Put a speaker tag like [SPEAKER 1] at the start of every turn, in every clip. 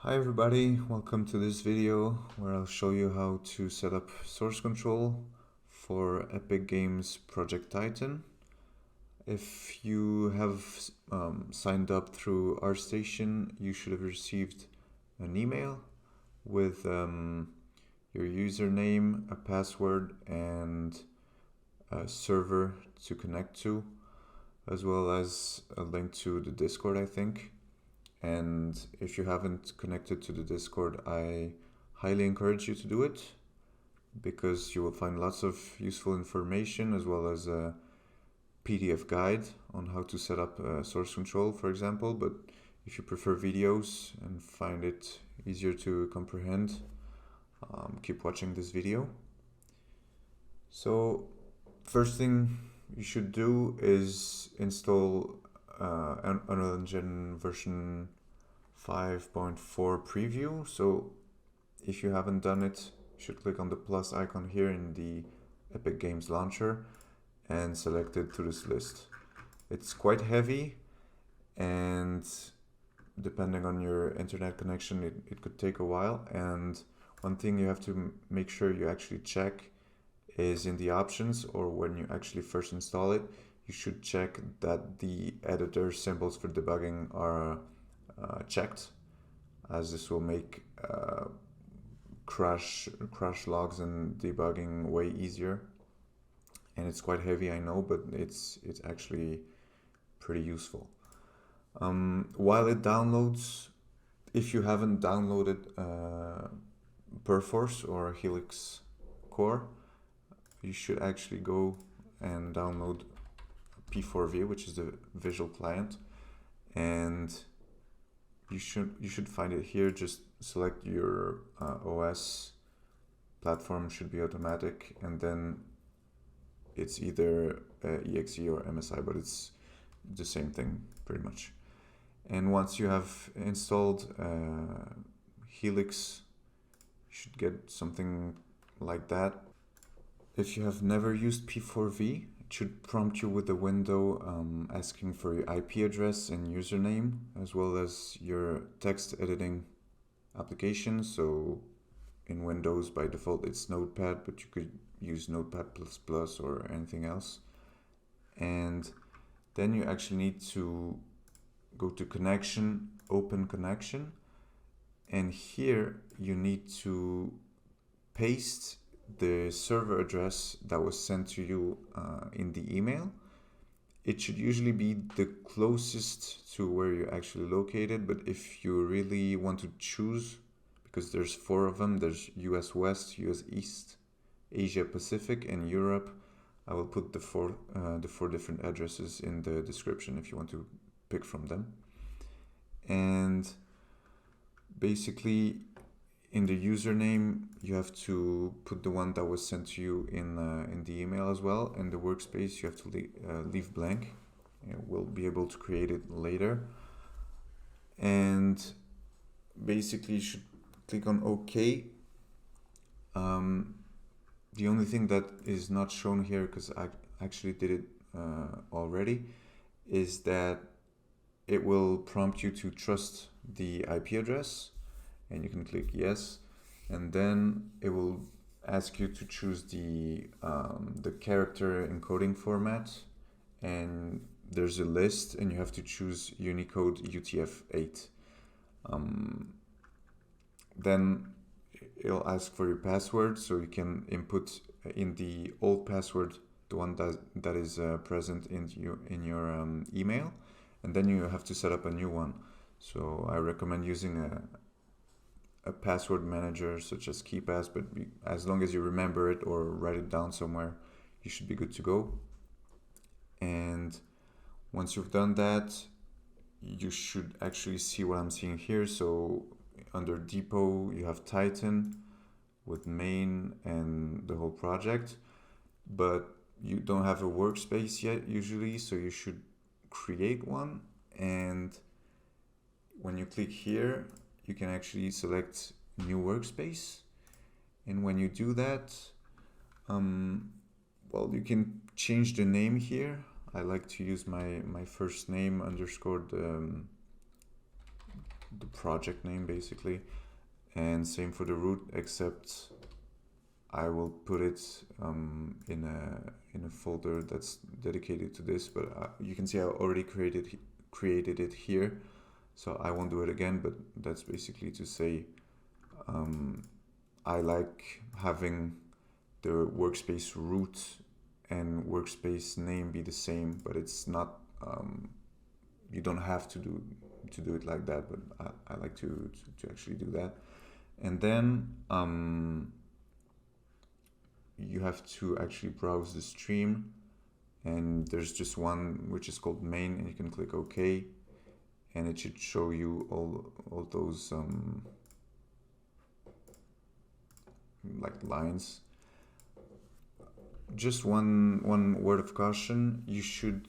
[SPEAKER 1] Hi everybody, welcome to this video where I'll show you how to set up source control for Epic Games Project Titan. If you have signed up through ArtStation, you should have received an email with your username, a password, and a server to connect to, as well as a link to the Discord, I think. And if you haven't connected to the Discord, I highly encourage you to do it because you will find lots of useful information as well as a PDF guide on how to set up source control, for example. But if you prefer videos and find it easier to comprehend, keep watching this video. So first thing you should do is install Unreal Engine version 5.4 preview. So if you haven't done it, you should click on the plus icon here in the Epic Games launcher and select it to this list. It's quite heavy, and depending on your internet connection, it could take a while. And one thing you have to make sure you actually check is in the options, or when you actually first install it, you should check that the editor symbols for debugging are checked, as this will make crash logs and debugging way easier. And it's quite heavy, I know, but it's actually pretty useful. While it downloads, if you haven't downloaded Perforce or Helix Core, you should actually go and download P4V, which is the visual client, and you should find it here. Just select your OS platform, should be automatic, and then it's either exe or MSI, but it's the same thing pretty much. And once you have installed Helix, you should get something like that. If you have never used P4V, it should prompt you with a window asking for your IP address and username, as well as your text editing application. So in Windows, by default, it's Notepad, but you could use Notepad++ or anything else. And then you actually need to go to Connection, Open Connection. And here you need to paste the server address that was sent to you in the email. It should usually be the closest to where you're actually located, but if you really want to choose, because there's 4 of them, there's US West, US East, Asia Pacific, and Europe. I will put the four different addresses in the description if you want to pick from them. And basically, in the username, you have to put the one that was sent to you in the email as well. And the workspace, you have to leave blank. We'll be able to create it later. And basically, you should click on OK. The only thing that is not shown here, because I actually did it already, is that it will prompt you to trust the IP address, and you can click yes, and then it will ask you to choose the character encoding format, and there's a list, and you have to choose Unicode UTF-8. Then it'll ask for your password, so you can input in the old password the one that is present in your email, and then you have to set up a new one. So I recommend using a password manager such as KeePass, but as long as you remember it or write it down somewhere, you should be good to go. And once you've done that, you should actually see what I'm seeing here. So under Depot, you have Titan with main and the whole project, but you don't have a workspace yet usually, so you should create one. And when you click here, you can actually select new workspace. And when you do that, well, you can change the name here. I like to use my first name underscore the project name basically. And same for the root, except I will put it in a folder that's dedicated to this, but you can see I already created it here, so I won't do it again, but that's basically to say I like having the workspace root and workspace name be the same, but it's not, you don't have to do it like that, but I like to actually do that. And then you have to actually browse the stream, and there's just one which is called main, and you can click OK, and it should show you all those like lines. Just one word of caution: you should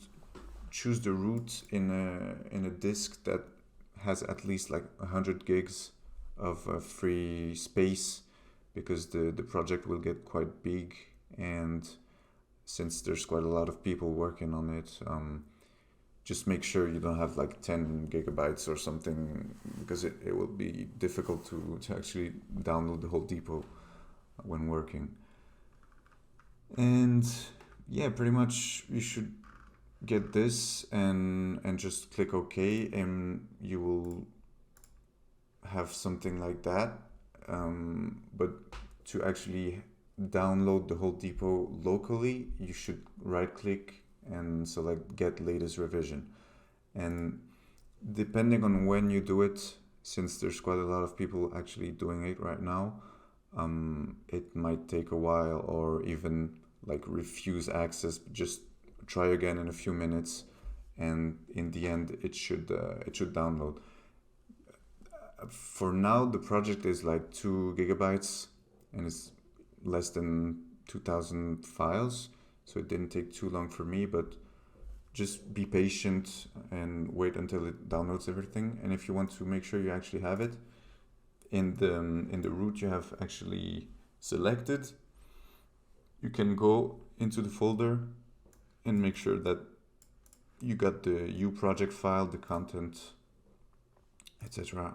[SPEAKER 1] choose the root in a disk that has at least like 100 gigs of free space, because the project will get quite big, and since there's quite a lot of people working on it, just make sure you don't have like 10 gigabytes or something, because it will be difficult to actually download the whole depot when working. And yeah, pretty much you should get this and just click OK, and you will have something like that. But to actually download the whole depot locally, you should right click and select get latest revision. And depending on when you do it, since there's quite a lot of people actually doing it right now, it might take a while, or even like refuse access. Just try again in a few minutes, and in the end it should download. For now the project is like 2 gigabytes and it's less than 2000 files, so it didn't take too long for me, but just be patient and wait until it downloads everything. And if you want to make sure you actually have it, in the root you have actually selected, you can go into the folder and make sure that you got the U project file, the content, etc.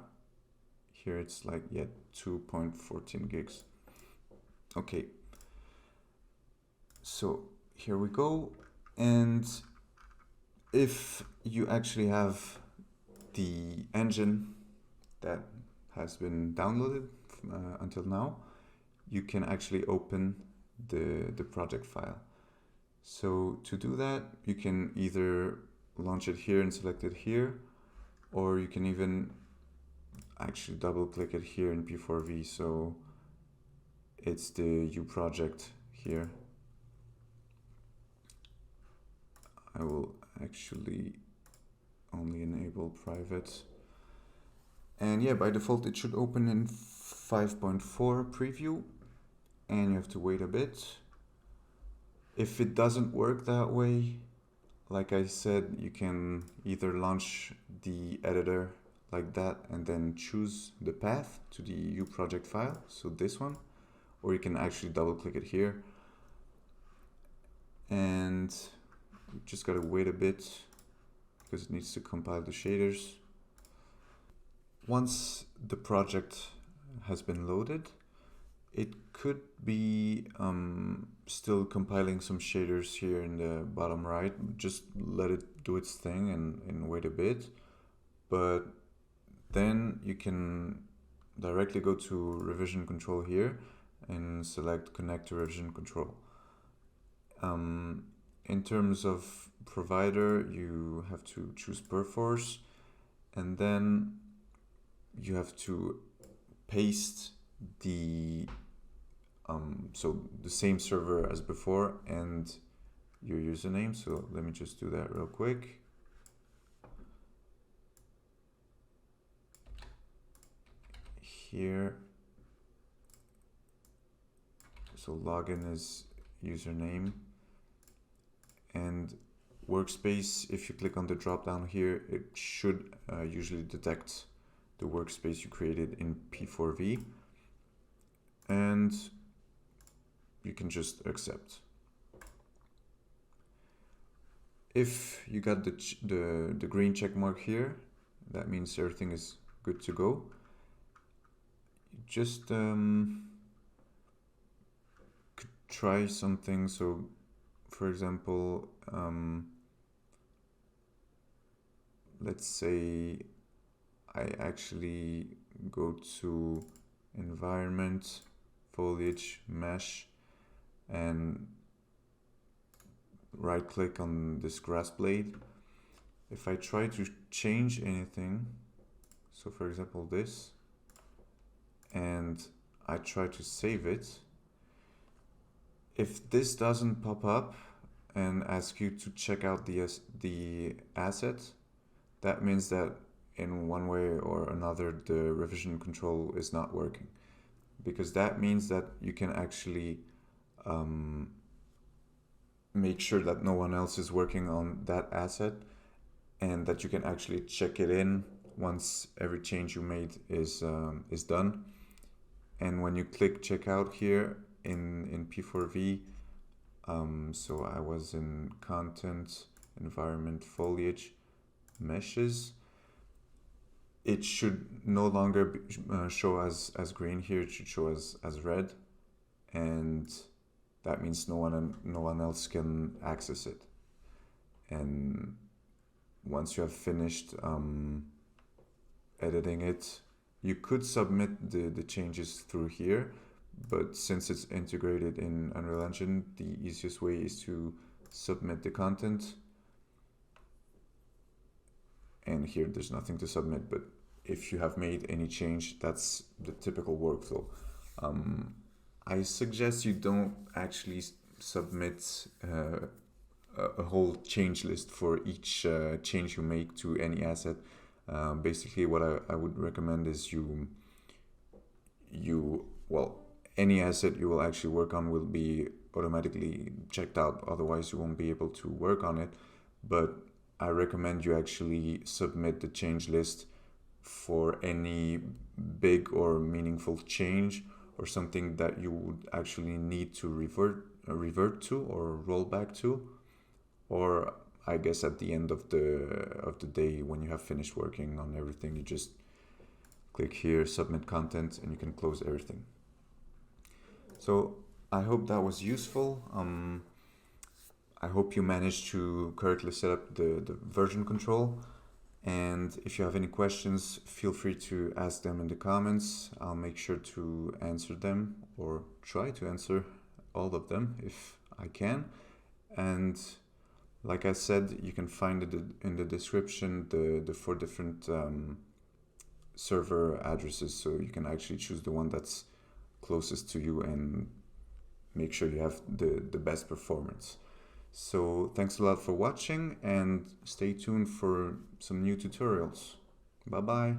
[SPEAKER 1] Here it's like 2.14 gigs. Okay, so here we go. And if you actually have the engine that has been downloaded until now, you can actually open the project file. So to do that, you can either launch it here and select it here, or you can even actually double click it here in P4V. So it's the U project here. I will actually only enable private. And yeah, by default it should open in 5.4 preview, and you have to wait a bit. If it doesn't work that way, like I said, you can either launch the editor like that and then choose the path to the U project file, so this one, or you can actually double click it here. And you just gotta wait a bit because it needs to compile the shaders. Once the project has been loaded, it could be still compiling some shaders here in the bottom right. Just let it do its thing and wait a bit. But then you can directly go to revision control here and select connect to revision control. In terms of provider, you have to choose Perforce, and then you have to paste the so the same server as before and your username. So let me just do that real quick. Here, so login is username, and workspace, if you click on the drop down here, it should usually detect the workspace you created in P4V, and you can just accept. If you got the green check mark here, that means everything is good to go. Just could try something. So for example, let's say I actually go to environment, foliage, mesh, and right click on this grass blade. If I try to change anything, so for example this, and I try to save it, if this doesn't pop up and ask you to check out the asset, that means that in one way or another the revision control is not working, because that means that you can actually make sure that no one else is working on that asset, and that you can actually check it in once every change you made is done. And when you click checkout here in P4V, so I was in content, environment, foliage, meshes, it should no longer be, show as green here, it should show as red, and that means no one else can access it. And once you have finished editing it, you could submit the changes through here, but since it's integrated in Unreal Engine, the easiest way is to submit the content. And here there's nothing to submit, but if you have made any change, that's the typical workflow. I suggest you don't actually submit a whole change list for each change you make to any asset. Basically what I would recommend is well, any asset you will actually work on will be automatically checked out, otherwise you won't be able to work on it. But I recommend you actually submit the change list for any big or meaningful change, or something that you would actually need to revert to or roll back to, or I guess at the end of the day when you have finished working on everything, you just click here, submit content, and you can close everything. So I hope that was useful. I hope you managed to correctly set up the version control. And if you have any questions, feel free to ask them in the comments. I'll make sure to answer them, or try to answer all of them if I can. And like I said, you can find it in the description the 4 different server addresses, so you can actually choose the one that's closest to you and make sure you have the best performance. So thanks a lot for watching, and stay tuned for some new tutorials. Bye bye.